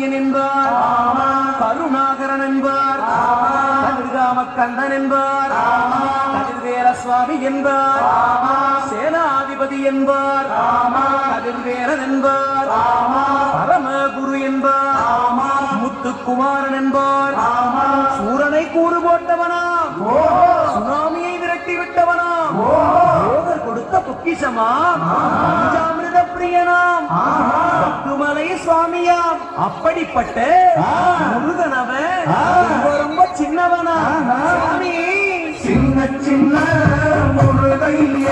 காருண்யன் என்பார், கருணாகரன் என்பார், கதிர்காம கந்தன் என்பார், கதிர்வேல சுவாமி என்பார், சேனாதிபதி என்பார், கதிர்வேலன் என்பார், பரமகுரு என்பார், முத்துக்குமாரன் என்பார், சூரனை கூறு போட்டவனாம், சுனாமியை விரட்டி விட்டவனாம், யோகர் கொடுத்த பொக்கிஷமாம், பஞ்சாமிர்த பிரியனாம், பத்துமலை சுவாமியாம். அப்படிப்பட்ட முருகனவன் ரொம்ப சின்னவனா சுவாமி, சின்ன சின்ன முருகைய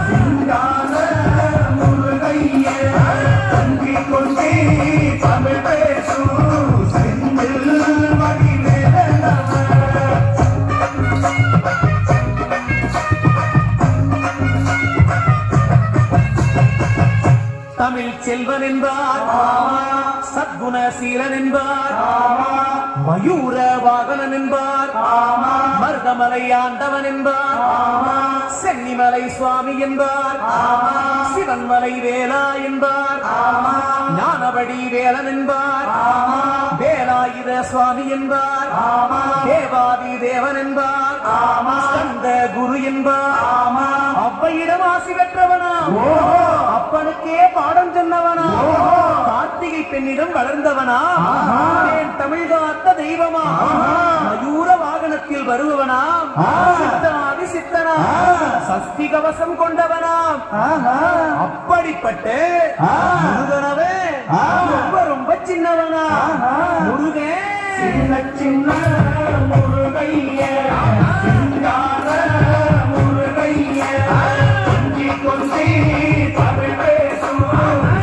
சிங்கார முருகைய தங்கி கொண்டே தமிழ் பேசும் செந்தில் தமிழ் செல்வன் என்பார், சத்குணசீலன் என்பார், மயூர வாகனன் என்பார், மருதமலை ஆண்டவன் என்பார், சென்னிமலை சுவாமி என்பார், சிவன்மலை வேலா என்பார், ஞானபடி வேலன் என்பார், வேலாயுத சுவாமி என்பார், தேவாதி தேவன் என்பார், ஸ்கந்த குரு என்பார், அவ்வையிடம் ஆசி பெற்றவனா, அப்பனுக்கே பாடம் சொன்னவனா, கார்த்திகை பெண்ணிடம் வளர்ந்தவனா, தமிழ் காத்த தெய்வமா, மயூர வாகனத்தில் வருபவனா, சித்தனாதி சித்தனா, சஷ்டி கவசம் கொண்டவனாம். அப்படிப்பட்ட முருகனவே ரொம்ப ரொம்ப சின்னவனா, முருகன் சின்ன சின்ன முருகைய சிங்கார முருகைய தங்கி கொண்டே தமிழ் பேசும்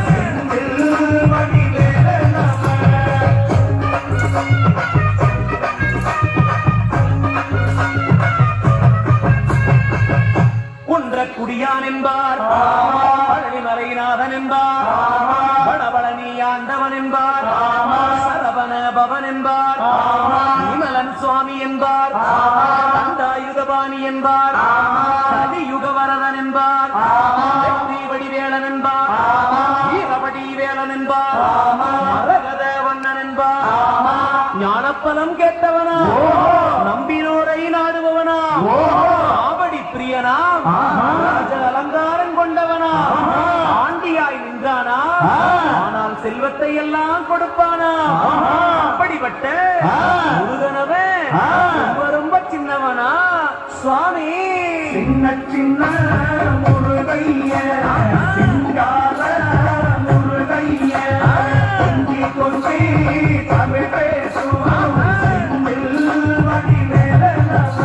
செந்தில் வடிவேலனவ. குன்றக்குடியான் என்பார், பழனிமலைநாதன் என்பார், வடபழனி ஆண்டவன் என்பார், சரவண பவன் என்பார், விமலன் சுவாமி என்பார், தண்டாயுதபாணி என்பார், கலியுக வரதன் என்பார், வெற்றி வடிவேலன் என்பார், வீரபடி வேலன் என்பார், மரகத வண்ணன் என்பார், ஞானப்பலம் கேட்டவனா, நம்பினோரை நாடுபவனா, ஆவடி பிரியனா, ராஜ அலங்காரம் கொண்டவனா, ஆண்டியாய் நின்றானா, ஆனால் செல்வத்தை எல்லாம் கொடுப்பானா. அப்படிப்பட்ட முருகனவே ரொம்ப ரொம்ப சின்னவனா சுவாமி, சின்ன சின்ன முருகைய சிங்கார முருகைய தங்கி கொண்டே தமிழ் பேசும் செந்தில் வடிவேலனவ.